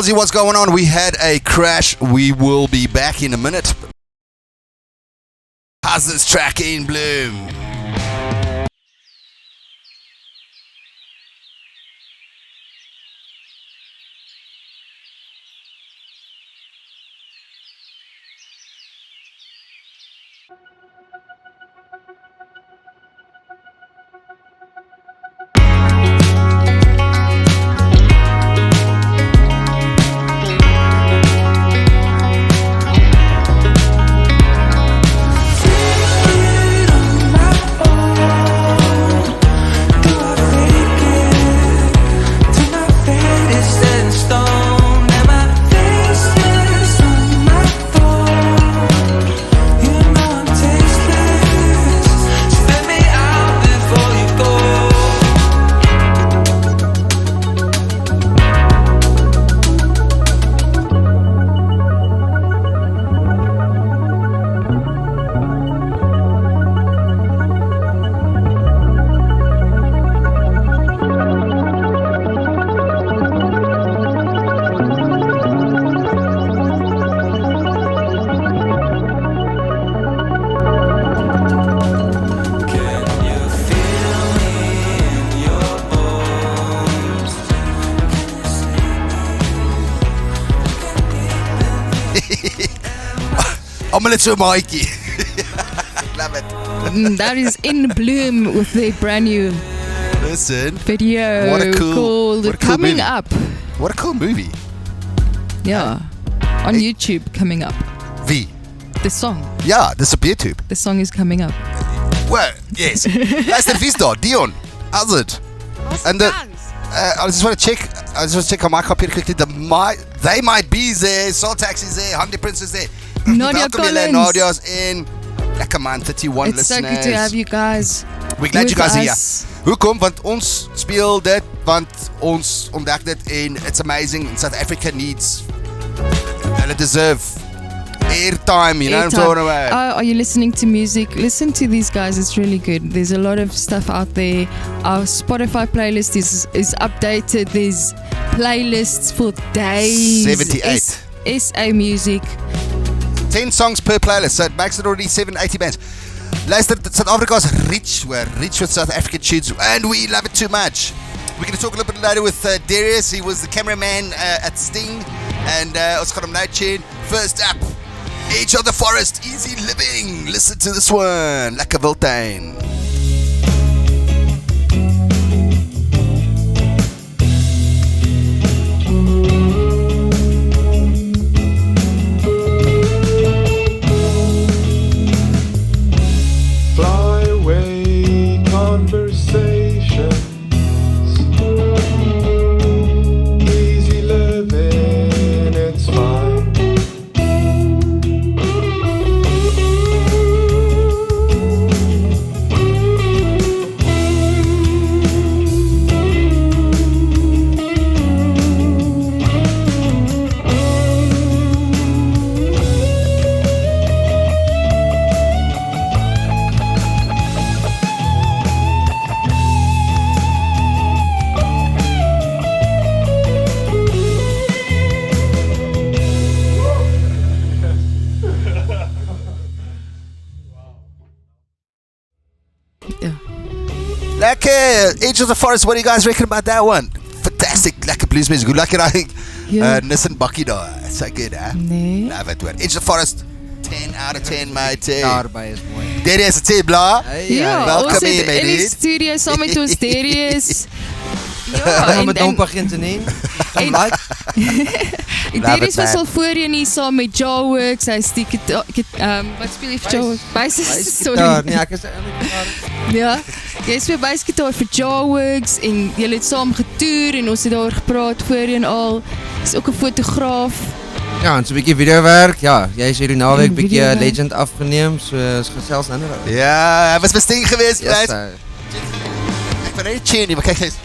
tells you what's going on. We had a crash. We will be back in a minute. How's this track in bloom? Omelette to Mikey. Love it. That is In Bloom with their brand new video called Coming movie. Up. What a cool movie. Yeah. On YouTube, Coming Up. V. The song. Yeah, this is op YouTube. The song is coming up. Well, yes. Luister, wie's daar? Dion. How's it? And I just want to check on my computer quickly. They might be there. Soul Taxi's there. Honda Prince is there. Nadia Collins. Nadia's in. Lekker man, 31 It's listeners. so good to have you guys. We're glad you guys are here. us. Hoekom? Want ons speel dit, want ons ontdek dit en it's amazing. South Africa needs, hulle deserve airtime, you know what I'm talking about? Are you listening to music? Listen to these guys, it's really good. There's a lot of stuff out there. Our Spotify playlist is updated. There's playlists for days. 78. SA Music. 10 songs per playlist, so it makes it already 780 bands. Luister, South Africa's rich with South African tunes, and we love it too much. We're going to talk a little bit later with Darius. He was the cameraman at Sting, and ons gaan hom nou tune. First up, Edge of the Forest, Easy Living. Listen to this one, Lekker Wildtuin. Edge of the Forest, what do you guys reckon about that one? Fantastic, lekker blues music. Hoe lekker daai Nissan bakkie daar. So good, hè? Nee. Love it, man. Edge of the Forest, 10 out of 10, mate. Daarby is mooi. Darius, het sê bla. Ja, welkom ons hier, het in die mate. studio saam met ons Darius. Ja, Gaan met Dompa geen te neem. Darius was al voorheen hier saam met Jawworks. Hy is die wat speel jy vir Jawworks? Basis, sorry. Nee, ek is eintlik Ja, jy speel basisgitaar vir Jawworks en julle het saam getoer en ons het daar gepraat voorheen al. Is ook 'n fotograaf. Ja, en so 'n bietjie videowerk. Ja, jy is hierdie naweek bietjie videowerk. Legend afgeneem, so ons gesels nou. Ja, hy was besting geweest, Yes, guys. Ek ben net tune, maar kyk eens.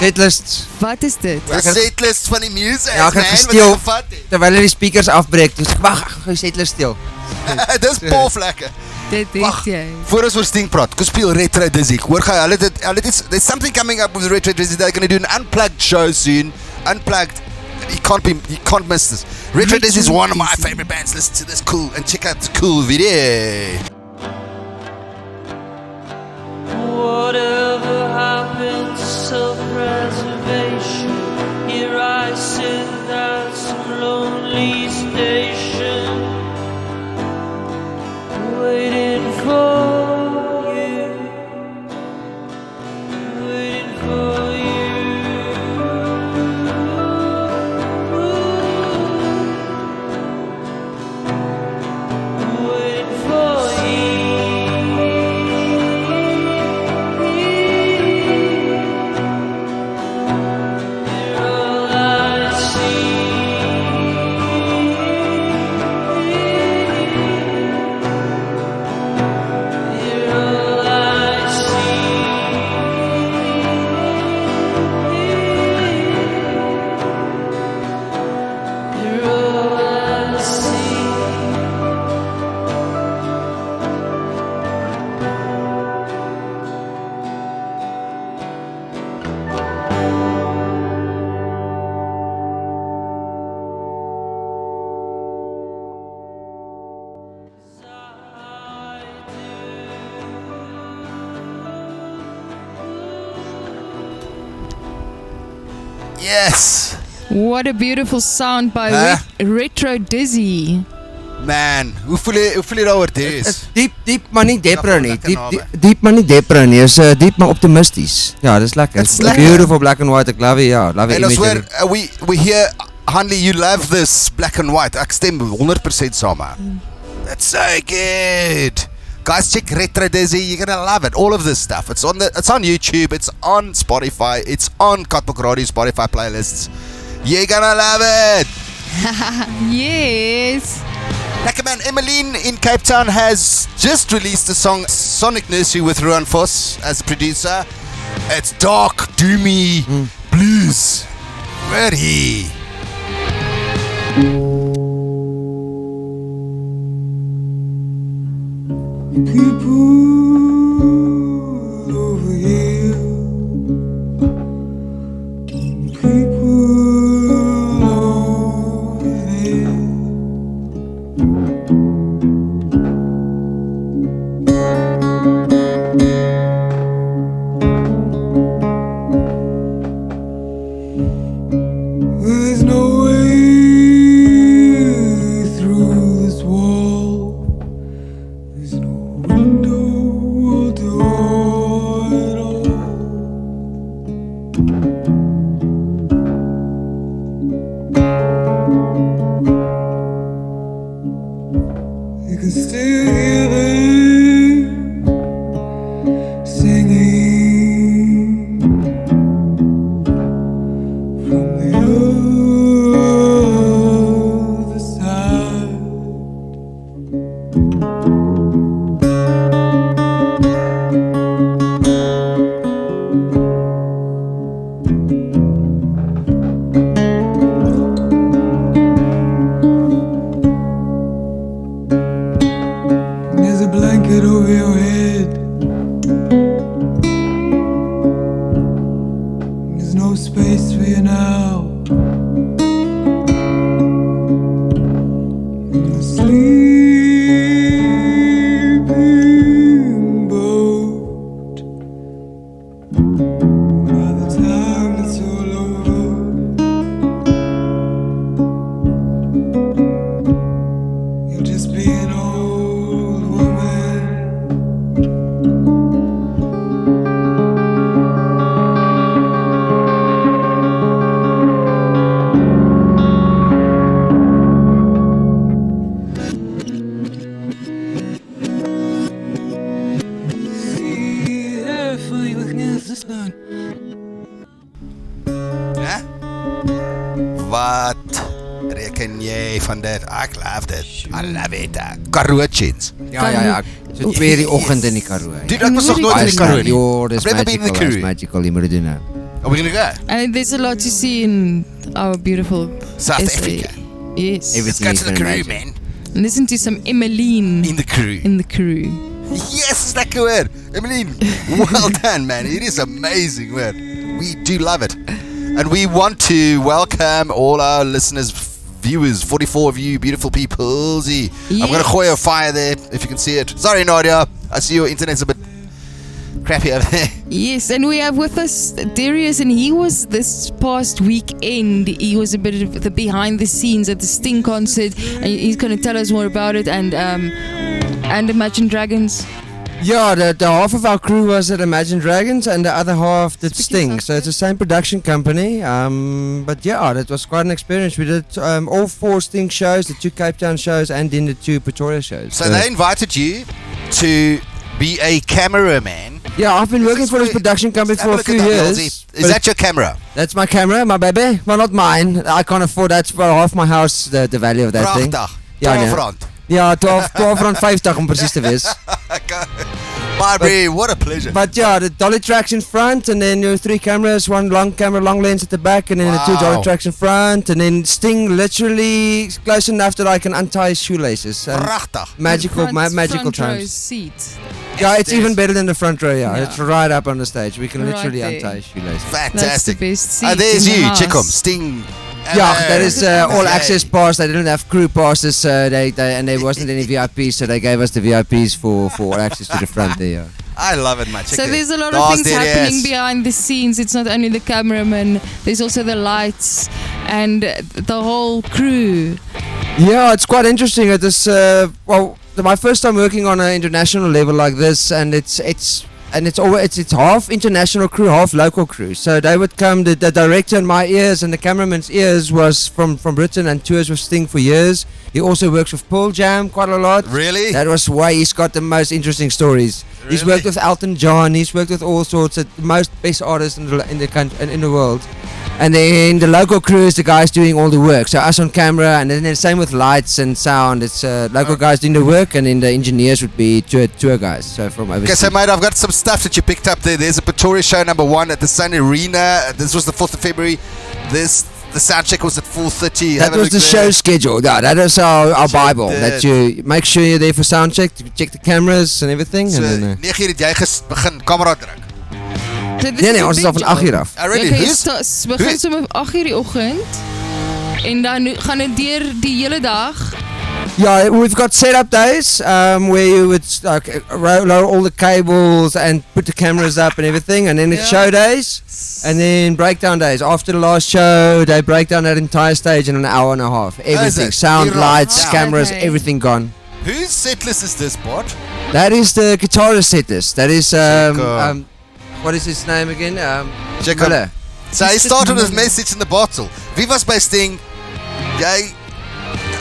Setlist. Wat is dit? Die setlist van die music, Ja, ek het man, gesteel. wat gevat het. Terwyl hy die speakers afbreek, dus ek wag, ek gaan die setlist steel. Dis pof lekker. Dit Wag, jy. voor ons oor Sting praat, kom speel Retro Dizzy. Hoor gou, there's something coming up with Retro Dizzy. They're going to do an unplugged show soon. Unplugged. You can't miss this. Retro Dizzy is one of my favorite bands. Listen to this cool and check out the cool video. Whatever happened to self-preservation? Here I sit at some lonely station, waiting for you, waiting for you. Waiting for you. Yes. What a beautiful sound by Retro Dizzy. Man, hoe voel jy daaroor, Darius? Diep maar nie depre nie. Lekker Diep maar nie depre nie. Is diep maar optimisties. Ja, dis lekker. It's lekker. Beautiful black and white. Ek love it. Ja, love it. En ons hoor, we hear, Hanley, you love this black and white. Ek stem 100% saam. That's so good. Guys, check Retro Dizzy. You're gonna love it. All of this stuff. It's on YouTube. It's on Spotify. It's on Katbok Radio Spotify playlists. You're gonna love it. Yes. Lekker man, EMMALEEN in Cape Town has just released the song Sonic Nursery with Ruan Vos as a producer. It's dark, doomy, blues. Where he? People over here, people over there. There's no way through this wall. There's no window or door at all. You can still hear them singing from the other side. There's a blanket over your head. There's no space for you now. In the sleeping boat. By the time it's all over, you'll just be an old woman. See her flying against the sun. Huh? Wat reken jy van dit? Ek love dit. I love it. Karoo Chins. Ja. So 2 die oggend in die Karoo. Dude, ek was nog nooit in die Karoo nie. Dis I've never been in the magical. Karoo. It's magical. Jy moet dit doen nou. Are we gonna go? And there's a lot to see in our beautiful South SA. Africa. Yes. Everything Let's go you to the can Karoo, imagine. man. Listen to some EMMALEEN in the crew. in the crew. Yes, lekker hoor. Emmeline, well done, man. It is amazing, man. We do love it. And we want to welcome all our listeners, viewers, 44 of you beautiful people. I'm going to gooi a fire there, if you can see it. Sorry, Nadia. I see your internet's a bit crappy over there. Yes, and we have with us Darius, and he was this past weekend. He was a bit of the behind the scenes at the Sting concert, and he's going to tell us more about it. And Imagine Dragons. Yeah, the half of our crew was at Imagine Dragons and the other half did Sting. So it's the same production company. But yeah, that was quite an experience. We did all 4 Sting shows, the 2 Cape Town shows, and then the 2 Pretoria shows. So they invited you to be a cameraman. Yeah, I've been working for this production company for a few years. Is that your camera? That's my camera, my baby. Well, not mine. I can't afford that. For half my house, the value of that thing. Ja, 12 rand. Ja, 12 rand 50 om precies te wees. Barbie, what a pleasure. But yeah, the dolly tracks in front, and then your 3 cameras, 1 long camera, long lens at the back, and then the 2 dolly tracks in front, and then Sting literally close enough that I can untie his shoelaces. Magical front times. Seat. Yeah, it's even better than the front row. Yeah, it's right up on the stage. We can literally untie his shoelaces. Fantastic. That's the best seat. There's in the you, house. check 'em, Sting. Yeah, that is all access pass. They didn't have crew passes, so and there wasn't any VIPs, so they gave us the VIPs for access to the front there. I love it, man. So there's a lot of things happening behind the scenes. It's not only the cameraman, there's also the lights and the whole crew. Yeah, it's quite interesting. It is my first time working on an international level like this, and it's half international crew, half local crew. So they would come. The director in my ears and the cameraman's ears was from Britain and tours with Sting for years. He also works with Pearl Jam quite a lot. Really? That was why he's got the most interesting stories. Really? He's worked with Elton John. He's worked with all sorts of the most best artists in the country and in the world. And then the local crew is the guys doing all the work. So us on camera, and then the same with lights and sound. It's local guys doing the work, and then the engineers would be tour guys. So from overseas. Okay, so mate, I've got some stuff that you picked up there. There's a Pretoria show #1 at the Sun Arena. This was the 4th of February. The sound check was at 4:30. That was the show schedule. Yeah, that is our Bible. That you make sure you're there for sound check, to check the cameras and everything. So, and then, 9 uur het jy begin kamera druk. nee, ons is al van 8 uur af. Really? Begin so om 8 uur die oggend en dan gaan dit deur die hele dag. Yeah, we've got setup days where you would lower all the cables and put the cameras up and everything, and then it's show days, and then breakdown days. After the last show, they break down that entire stage in an hour and a half. Everything, sound, lights, cameras, everything gone. Whose setlist is this, Bot? That is the guitarist setlist. That is what is his name again? Miller. So he started with Message in the Bottle. Wie was by Sting?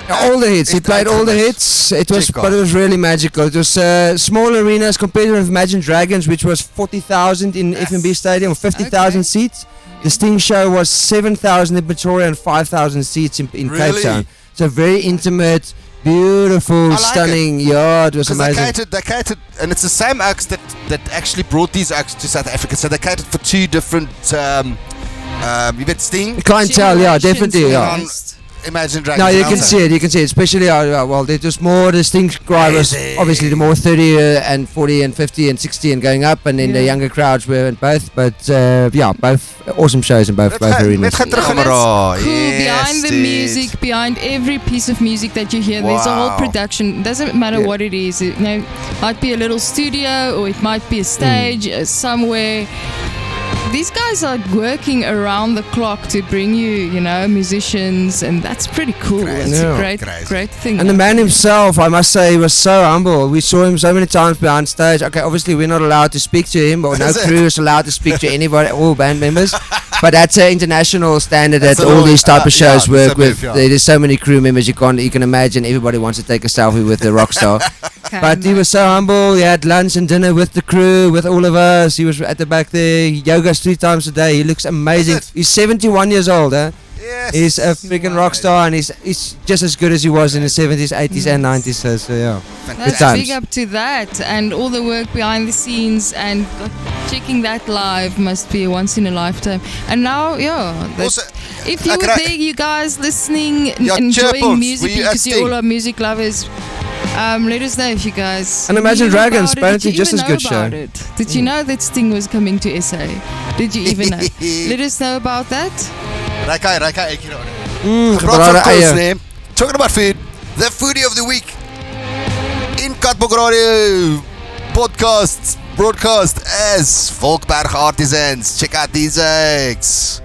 All the hits. He played all the hits. But it was really magical. It was small arenas compared with Imagine Dragons, which was 40,000 in FNB Stadium, 50,000 seats. The Sting show was 7,000 in Pretoria and 5,000 seats in Cape Town. So very intimate, beautiful, stunning. Yeah, it was amazing. They catered, and it's the same acts that actually brought these acts to South Africa. So they catered for 2 different, you bet Sting. Clientele, yeah, definitely. Yeah. Imagine Dragons. No, you can see it. Especially, there's just more the Sting crowd was obviously the more 30 and 40 and 50 and 60 and going up, and then the younger crowds were in both. But both awesome shows in both arenas. Cool. Behind the music, behind every piece of music that you hear, there's a whole production. It doesn't matter what it is. It might be a little studio, or it might be a stage somewhere. These guys are working around the clock to bring you, musicians, and that's pretty cool. It's a great thing. And the man himself, I must say, he was so humble. We saw him so many times behind stage. Okay, obviously we're not allowed to speak to him, or no crew is allowed to speak to anybody, all band members. But that's an international standard that all these type of shows work with. There's so many crew members, you can imagine everybody wants to take a selfie with the rock star. But he was so humble. He had lunch and dinner with the crew, with all of us. He was at the back there. He yogas 3 times a day. He looks amazing. He's 71 years old. Yes. He's a freaking rock star, and he's just as good as he was in the 70s, 80s, and 90s. So yeah, that's big up to that, and all the work behind the scenes, and checking that live must be a once in a lifetime. And now, Also, if you were there, you guys listening, enjoying music because you all are music lovers. Let us know if you guys. And Imagine Dragons, apparently just as good show. Did you know that Sting was coming to SA? Did you even know? Let us know about that. Rakai, ek hier aan. Talking about food, the foodie of the week in Katbok Radio broadcast as Volkberg Artisans. Check out these eggs.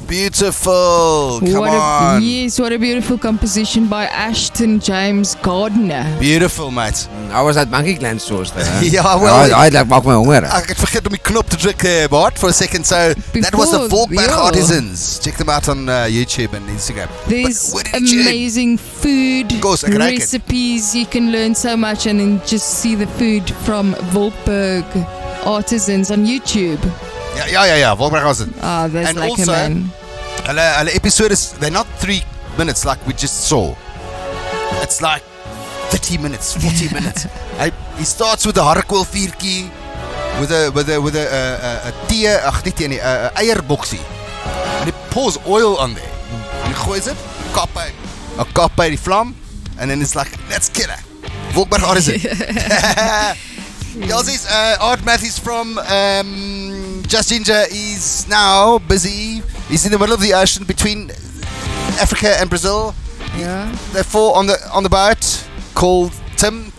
Beautiful. Come on. Yes, what a beautiful composition by ASHTON James Gardner. Beautiful, mate. I was at Monkey Gland stores there. Ja, wel. I'd like maak my honger. Ek het vergeet om die knop te druk, Bart, for a second. So that was the Volkberg Artisans. Check them out on YouTube and Instagram. There's amazing food recipes. You can learn so much and then just see the food from Volkberg Artisans on YouTube. Ja, Volkberg Artisans. Ah, that's and like also, a man. Hulle episodes, they're not 3 minutes like we just saw. It's like 30 minutes, 40 minutes. He starts with a harkkool vuurtjie with a tee, eierboksie. And he pours oil on there. And he goois it, kap by the vlam, and then it's like, let's kill her. Volkberg Artisan. Yelsies, Art Matthews from Just Ginger is now busy. He's in the middle of the ocean between Africa and Brazil. Yeah. They're 4 on the boat called Tim.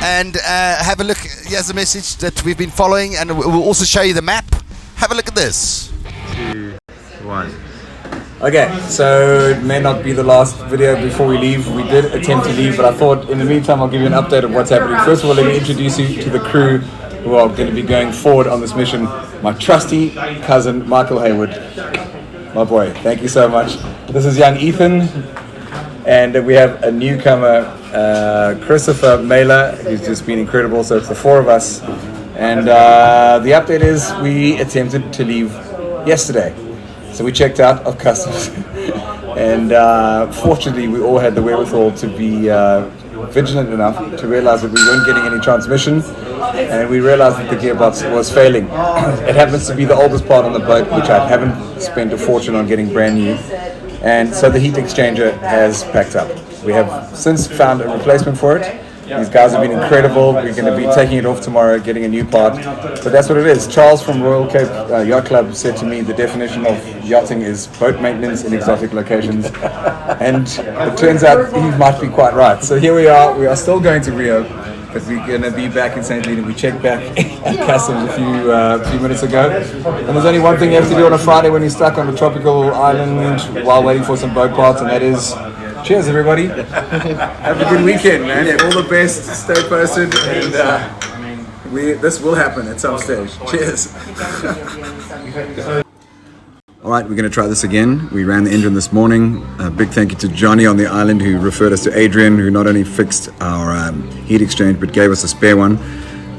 And have a look. Here's a message that we've been following, and we'll also show you the map. Have a look at this. 2, 1. Okay, so it may not be the last video before we leave. We did attempt to leave, but I thought in the meantime I'll give you an update of what's happening. First of all, let me introduce you to the crew who are going to be going forward on this mission. My trusty cousin Michael Hayward, my boy, thank you so much. This is young Ethan, and we have a newcomer, Christopher Mailer, who's just been incredible. So it's the 4 of us, and the update is we attempted to leave yesterday. So we checked out of customs, and fortunately we all had the wherewithal to be vigilant enough to realize that we weren't getting any transmission. and we realized that the gearbox was failing. It happens to be the oldest part on the boat, which I haven't spent a fortune on getting brand new, and so the heat exchanger has packed up. We have since found a replacement for it. These guys have been incredible. We're going to be taking it off tomorrow, getting a new part. But that's what it is. Charles from Royal Cape Yacht Club said to me the definition of yachting is boat maintenance in exotic locations. And it turns out he might be quite right. So here we are. We are still going to Rio, but we're going to be back in St. Helena. We checked back at customs a few minutes ago. And there's only one thing you have to do on a Friday when you're stuck on a tropical island while waiting for some boat parts, and that is... Cheers, everybody. Have a good weekend, man. All the best. Stay posted, and this will happen at some stage. Cheers. All right, we're going to try this again. We ran the engine this morning. A big thank you to Johnny on the island who referred us to Adrian, who not only fixed our heat exchange but gave us a spare one.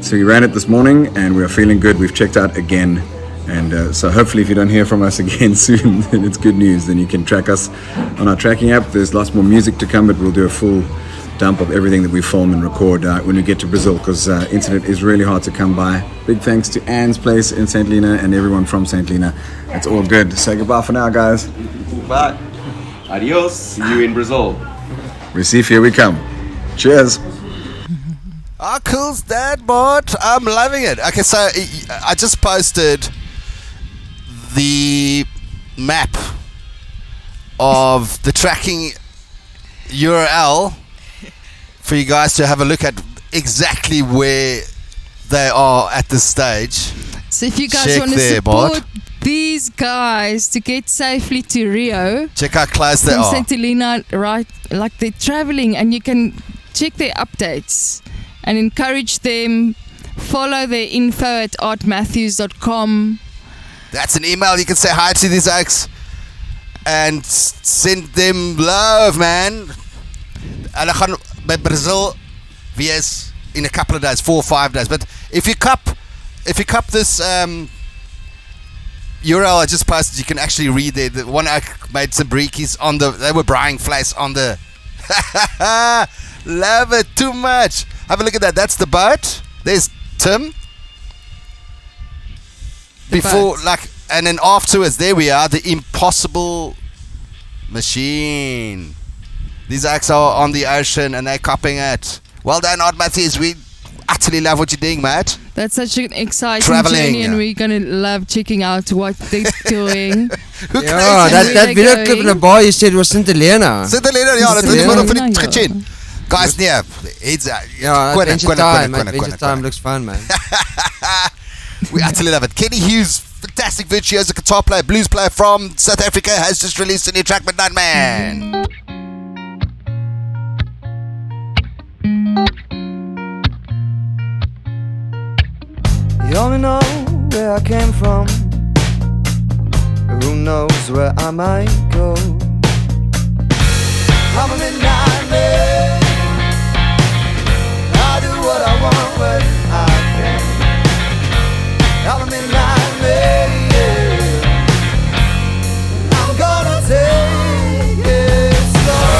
So we ran it this morning, and we are feeling good. We've checked out again. And so hopefully if you don't hear from us again soon, then it's good news. Then you can track us on our tracking app. There's lots more music to come, but we'll do a full dump of everything that we film and record when we get to Brazil, because internet is really hard to come by. Big thanks to Anne's place in St. Helena and everyone from St. Helena. It's all good. Say goodbye for now, guys. Bye. Adios. See you in Brazil. Recife, here we come. Cheers. How cool's that, bot? I'm loving it. Okay, so I just posted the map of the tracking URL for you guys to have a look at exactly where they are at this stage. So if you guys want to support these guys to get safely to Rio, check how close they are. From St. Helena, right? Like they're traveling, and you can check their updates and encourage them. Follow their info at artmatthews.com. That's an email. You can say hi to these oaks and send them love, man. Hulle gaan by Brazil wees in a couple of days, 4 or 5 days. But if you cup this URL I just posted, you can actually read there. The one oak made some breekies on they were buying flies on the love it too much. Have a look at that. That's the boat. There's Tim. Before, and then afterwards, there we are, the impossible machine. These acts are on the ocean and they're copying it. Well done, Art Matthews. We utterly love what you're doing, mate. That's such an exciting journey, and we're going to love checking out what they're doing. Yeah, that video clip in the bar you said was St. Helena. St. Helena, ja, dat is maar van die getjin. Guys, nee, it's Adventure Time looks fun, man. We utterly love it. Kenny Hughes, fantastic virtuoso guitar player, blues player from South Africa, has just released a new track, Midnight Man. You only know where I came from. Who knows where I might go? I'm a midnight man. I do what I want when I can. I'm a midnight man, yeah. I'm gonna take it slow.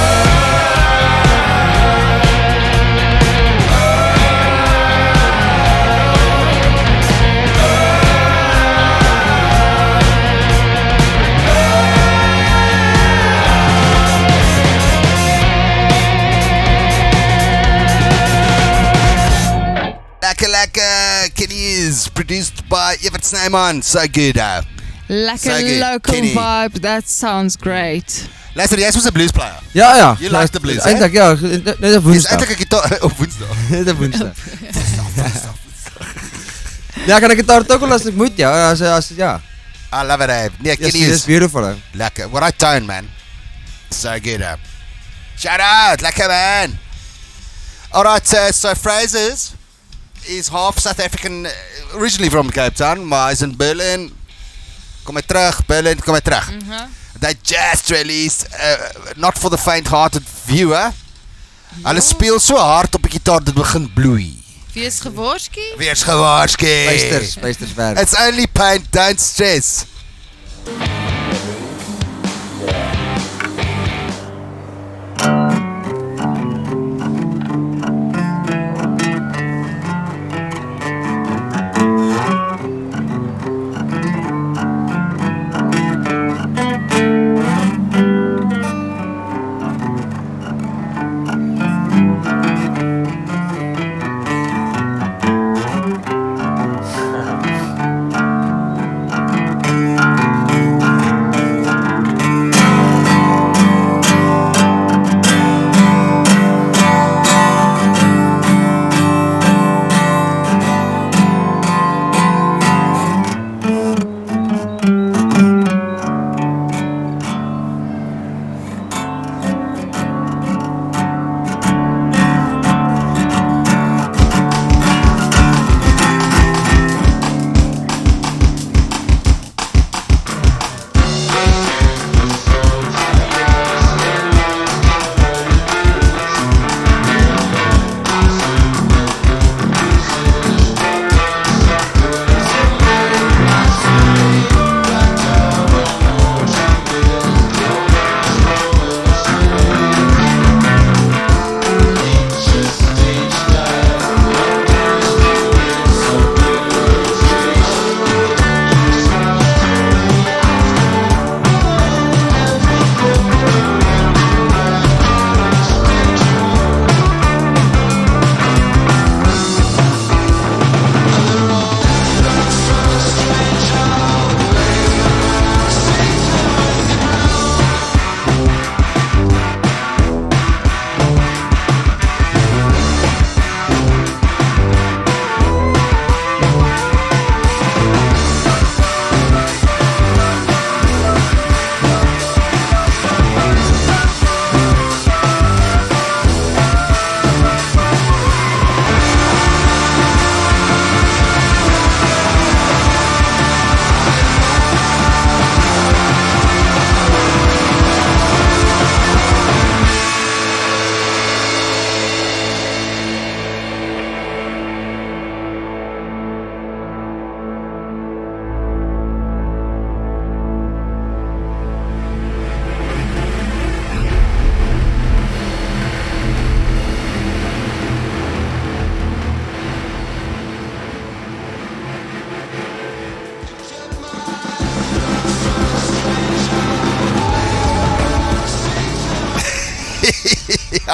Lekker, Kenny is produced by Evert Snyman. So good, Like so a good. local Kenny. vibe, that sounds great. Luister, jy was 'n blues player. Ja. You like the blues, Eintlik ja, net 'n woensdag. Eintlik 'n gitaar op Woensdag. Net 'n woensdag. Ja, kan ek gitaar toggle as ek moet, ja. As ja. I love it, Nee, Kenny Yes, is it's beautiful. lekker. What I tone, man. So good, Shout out, lekker man. Alright, so PHRAZES is half South African, originally from Cape Town, maar is in Berlin. Kom hy terug, Berlin, kom hy terug. They just released, not for the faint-hearted viewer. Hulle speel so hard op die gitaar, dit begin bloei. Wees gewaarsku. Wees gewaarsku. Luisters werk. It's only pain, don't stress.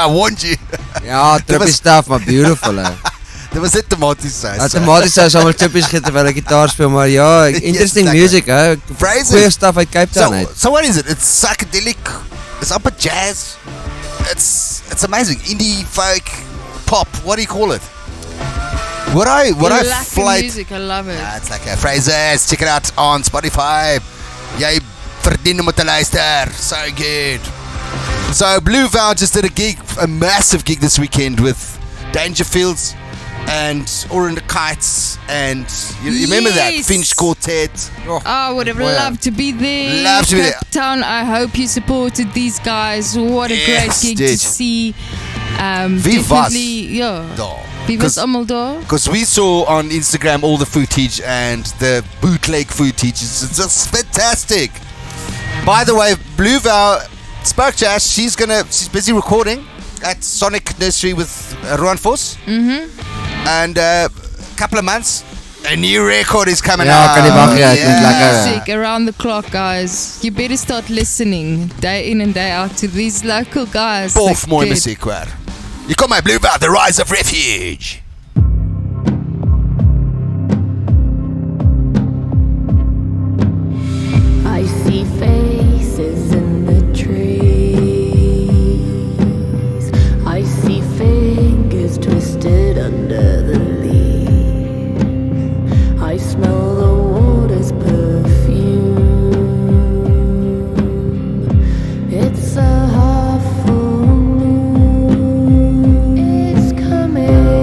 I warned you. Ja, trippy stuff, maar beautiful hè. Dit was net tomatiesaus. Ja, tomatiesaus allemaal chippies gegeten terwijl ik gitaar speel, maar ja, interesting Yes, music hè. Phrases. Goeie stuff uit Cape Town uit. So what is it? It's psychedelic. It's upper jazz. It's amazing. Indie folk pop. What do you call it? What I flight. Music, I love it. It's like a Phrases. Check it out on Spotify. Jy verdien om te luister. So good. So Blue Vow just did a massive gig this weekend with Dangerfields and Orin the Kites, and you remember that Finch Quartet. I would have loved to be there. Love to be there. Cape Town, I hope you supported these guys. What a great gig to see. Wie was definitely, yeah. daar? Wie was allemaal daar? Because we saw on Instagram all the footage and the bootleg footage. It's just fantastic. By the way, Blue Vow, Spark Jazz, she's busy recording at Sonic Nursery with Ruan Vos. And a couple of months, a new record is coming out. Kan nie wag nie, het moet lekker. Music around the clock, guys. You better start listening day in and day out to these local guys. Bof mooi musiek hoor. Hier kom my Blue Vow, The Rise of Refuge. I see faces in the trees. I see fingers twisted under the leaves. I smell the water's perfume. It's a half full moon. It's coming.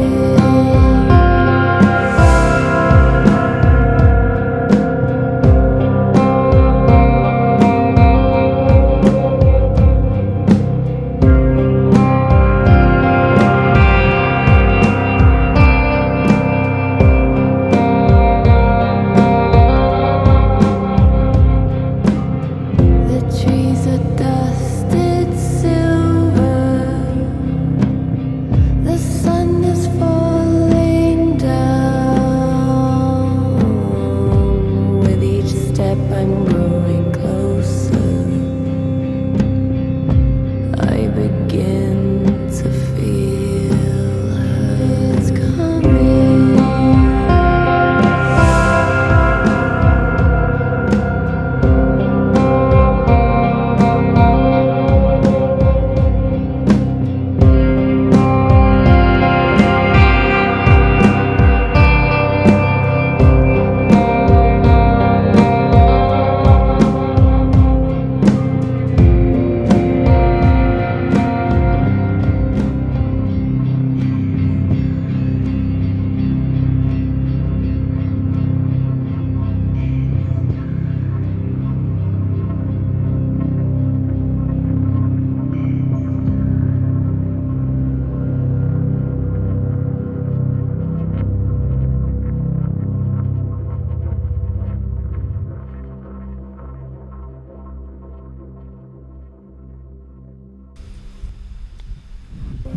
The trees are dusted silver. The sun is falling down. With each step I'm growing closer. I begin to feel it's coming.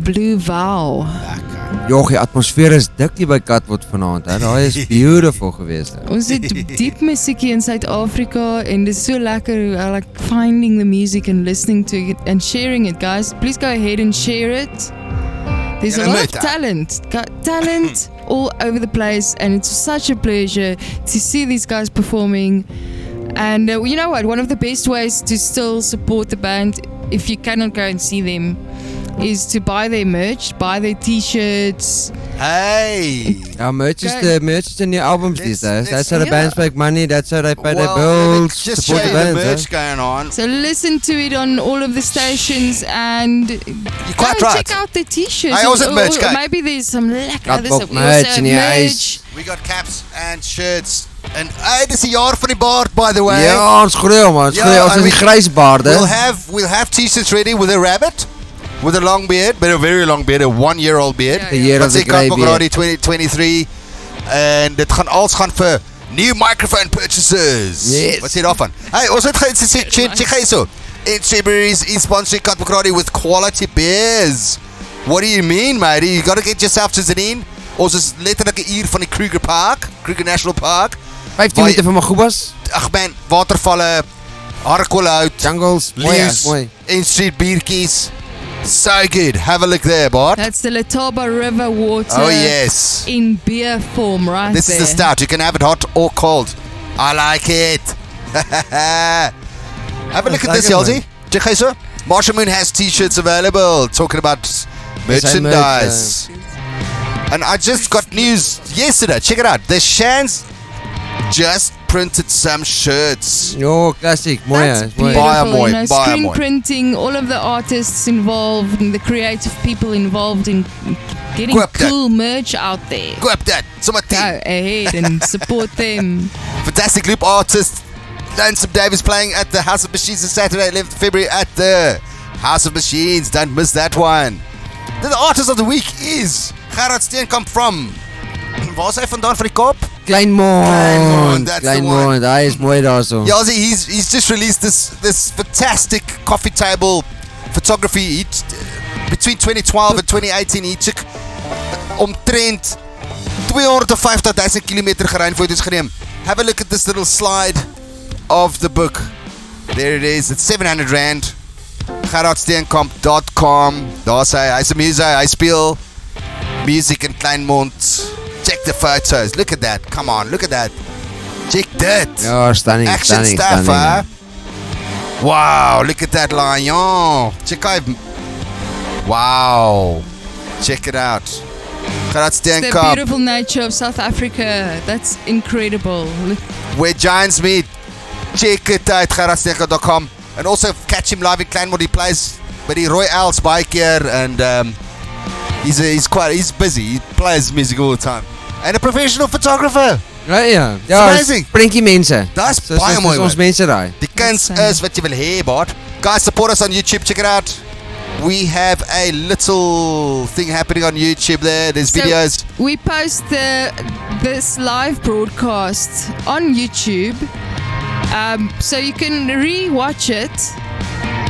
Blue Vow. Joh, die atmosfeer is dik hier by Katbok vanaand hè. Daai is beautiful geweest. Ons het diep musiekie in Suid-Afrika en dit is so lekker. I like finding the music and listening to it and sharing it, guys. Please go ahead and share it. There's a lot of talent all over the place, and it's such a pleasure to see these guys performing. And you know what? One of the best ways to still support the band, if you cannot go and see them, is to buy their merch, buy their t-shirts. Hey! Ja, merch is the new albums these days. That's how the yeah. bands make money, that's how they pay their bills, Just support show the you the bands. merch going on. So listen to it on all of the stations and quite go right. check out the t-shirts. Hey, also merch, guys. Maybe there's some lekker. Katbok merch in die huis. We got caps and shirts. And hey, dis die jaar van die baard, by the way. Ja, ons groei man, ons groei, ons is die grysbaarde. We'll have t-shirts ready with a rabbit, with a long beard, but a very long beard, a 1-year-old beard. The year of the grey Katbok beard. Radio 2023. En dit gaan alles gaan vir new microphone purchases. Yes. Wat sê jy daarvan? Hey, ons het check hierso. In February's is sponsoring Katbok Radio with quality beers. What do you mean, matey? You gotta get yourself to Zanine. Ons is letterlik 'n uur van die Kruger National Park. 15 meter van Magubas. Ag man, watervalle, harkoolhout, Jungles, leeu's mooi. en street biertjies. So good. Have a look there, Bart. That's the Letaba River water. Oh, yes. In beer form, right This there. is the stout. You can have it hot or cold. I like it. Have a look at this, Yelzy. Check this out. Marshall Moon has t-shirts available talking about merchandise. And I just got news yesterday. Check it out. The Shans just printed some shirts. Oh, classic. That's Moya. beautiful. Buy a Moy, You know, buy a screen Moy. printing, all of the artists involved and the creative people involved in getting Go up that. cool merch out there. Go up that. So much Go ahead and support them. Fantastic loop artist Lonesome Dave is playing at the House of Machines on Saturday, 11th February at the House of Machines. Don't miss that one. The artist of the week is Gerard Steenkamp from... Waar is hy vandaan van die Kaap? Kleinmond. That's the one. Kleinmond. Hy is mooi daar so. Yeah, he's just released this fantastic coffee table photography. Between 2012 and 2018, he took omtrent 250,000 kilometer gerein-foto's geneem. Have a look at this little slide of the book. There it is. It's 700 Rand. GerardSteenkamp.com. Daar sê hy se music, hy speel music in Kleinmond. Check the photos. Look at that. Come on, look at that. Check that. Ja, stunning, Action stunning, stuff, stunning. huh? Wow, look at that lion. Check out. Wow. Check it out. Gerard The Steenkamp. beautiful nature of South Africa. That's incredible. Where giants meet. Check it out, GerardSteenkamp.com. And also catch him live in Kleinmond. He plays by the Royale's bike here, and he's busy. He plays music all the time. And a professional photographer. Right, ja. It's Ja, amazing. Prinkie mense. Dis Soos baie mooi. ons man. mense daai. Die kuns is wat jy wil hê, Bart. Guys, support us on YouTube. Check it out. We have a little thing happening on YouTube there. There's videos. We post this live broadcast on YouTube, so you can re-watch it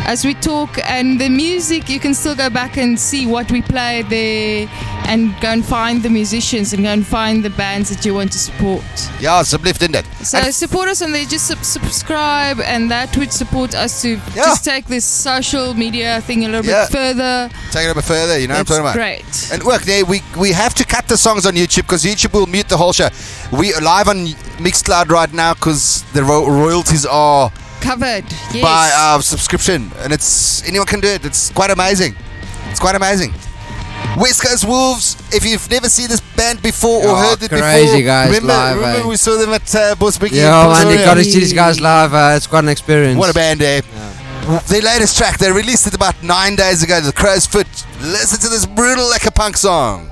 as we talk, and the music you can still go back and see what we play there, and go and find the musicians and go and find the bands that you want to support. Ja, asseblief doen dit. So support us on there, just subscribe, and that would support us to just take this social media thing a little bit further. Take it a bit further, you know what I'm That's talking about. great. And work there, we have to cut the songs on YouTube because YouTube will mute the whole show. We are live on Mixcloud right now because the royalties are Covered, yes. by our subscription, and anyone can do it. It's quite amazing. It's quite amazing. West Coast Wolves, if you've never seen this band before or heard it crazy before, guys, remember live, we saw them at Bosbeki. Yeah, man, you gotta see these guys live. It's quite an experience. What a band, eh? Their latest track, they released it about 9 days ago, The Crow's Foot. Listen to this brutal like a punk song.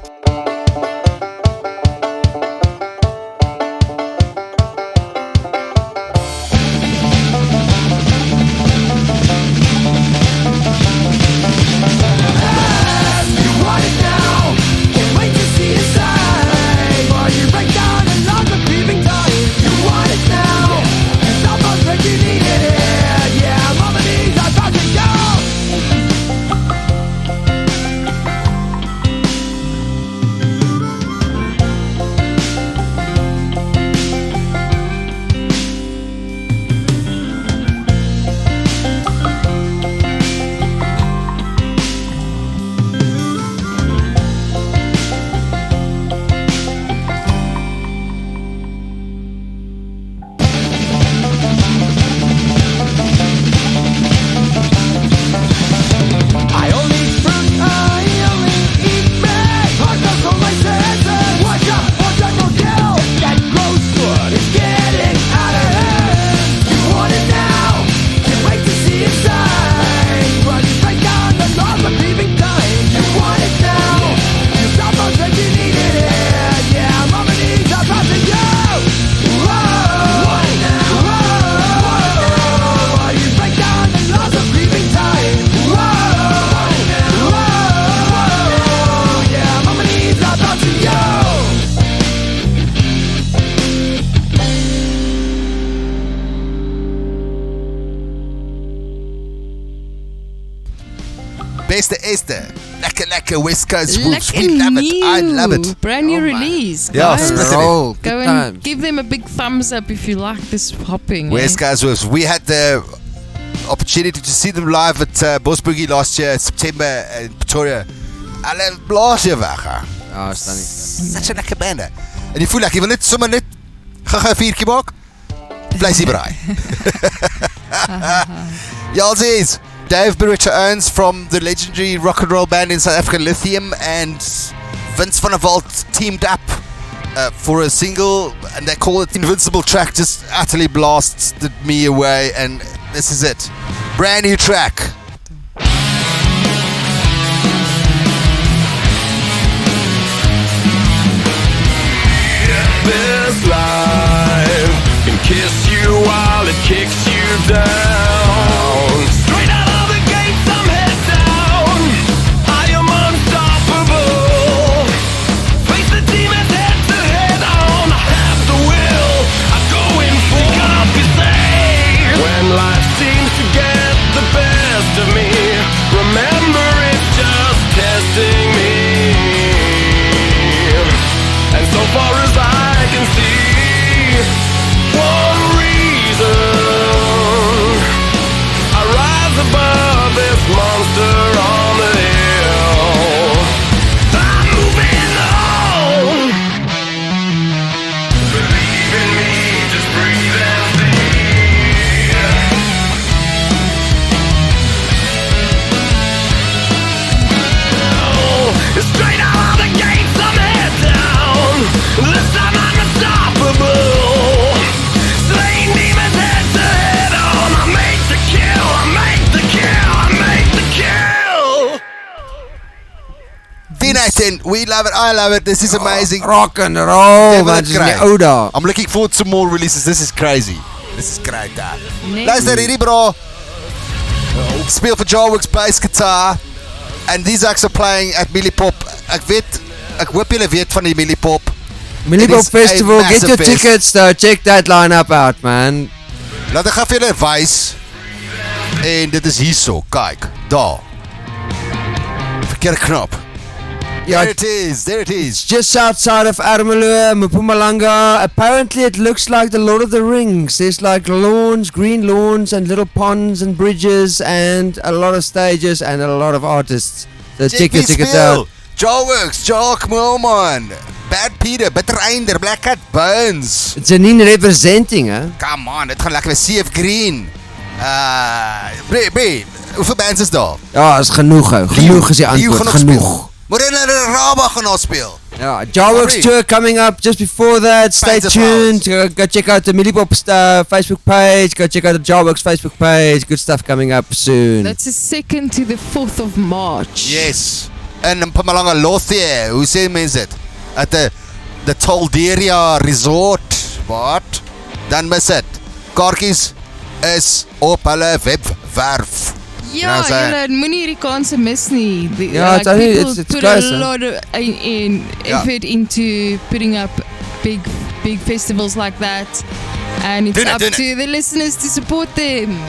Beste Este. Lekker West Coast Wolves. We love it. I love it. Brand new release. Yeah, guys. roll. Go and give them a big thumbs up if you like this hopping. West Coast Wolves. We had the opportunity to see them live at Bos Boogie last year, September in Pretoria. Hulle blaas jou weg. Ja, staan nie. Such a lekker band. En jy voel ek, jy wil net sommer net gou 'n vuurtjie maak. Vleisie braai. Y'allsies, Dave Beretta Owens from the legendary rock and roll band in South Africa, Lithium, and Vince van der Walt teamed up for a single, and they call it Invincible track, just utterly blasted me away, and this is it. Brand new track. This life can kiss you while it kicks you down. Straight out of the gates, I'm head down. I am unstoppable. Face the demons head to head on. I have the will. I go in full. Gonna be safe. When life seems to get the best of me, remember it's just testing me. And so far as I can see, one reason I rise above this monster on the hill. I'm moving on. Believe in me, just breathe and see. Oh, it's straight out of the gates, I'm head down. This time I'm unstoppable. Slaying demons head to head on. I make the kill, I make the kill, I make the kill. V-Nation, we love it, I love it, this is amazing. Rock and roll, man. Dis nie ou dae. I'm looking forward to more releases, this is crazy. This is great daar. Nee. Luister hierdie bro. Speel vir Jarworks bass guitar. And these acts are playing at Millipop. Ek hoop julle weet van die Millipop. Millipop Festival, get your fest. tickets though. Check that lineup out, man. Laat ek gou vir julle wys. En dit is hierso, kyk, daar. Verkeerde knop. Yeah, There it is. just outside of Ermelo, Mpumalanga. Apparently it looks like the Lord of the Rings. There's like lawns, green lawns and little ponds and bridges and a lot of stages and a lot of artists. So check your tickets out. Jarworks, Jock Moelman, Bad Peter, Bitter Einder, Black Cat Bones. Janine representing, hè? Come on, dit gaan lekker wees. CF Green. Hoeveel bands is daar? Ja, is genoeg, ou. Genoeg is die antwoord. Genoeg. Morena Raba gaan ons speel. Yeah, Jarworks tour coming up just before that. Stay Fans of tuned. Go check out the Millipop Facebook page. Go check out the Jarworks Facebook page. Good stuff coming up soon. That's the 2nd to the 4th of March. Yes. En in Mpumalanga Lothier, hoe sê mense dit? At the Tolderia Resort. Wat? Dan mis dit. Kaartjies is op hulle webwerf. Ja, julle moenie hierdie kanse mis nie. Ja, like, it's people put close, a lot of effort into putting up big festivals like that, and it's up to the listeners to support them.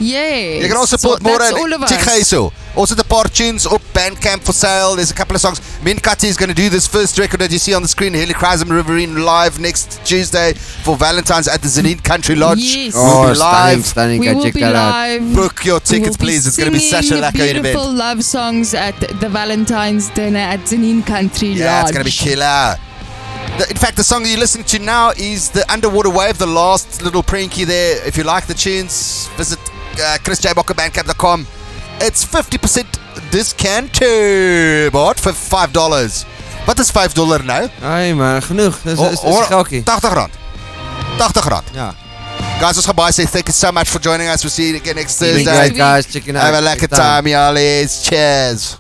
Yeah. Jy kan ons support more. That's all of us. Check hierso. Ons het 'n paar tunes op Bandcamp for sale. There's a couple of songs. Minkati is going to do this first record that you see on the screen, Helichrysum Riverine, live next Tuesday for Valentine's at the Zanin Country Lodge. Yes. We'll be live. Stunning. We Go will check be that out. live. Book your tickets, please. It's going to be such a lekker event. Beautiful love songs at the Valentine's dinner at Zanin Country Lodge. Yeah, it's going to be killer. In fact, the song you're listening to now is the Underwater Wave, the last little pranky there. If you like the tunes, visit chrisjbokkebandcamp.com. It's 50% discounted, but for $5. Wat is $5 nou? Ai man, genoeg. Dis geldjie. R80. R80. Ja. Guys, ons gaan baie sê thank you so much for joining us. We'll see you again next Thursday. Great guys, checking out. Have a lekker time, y'all. Cheers.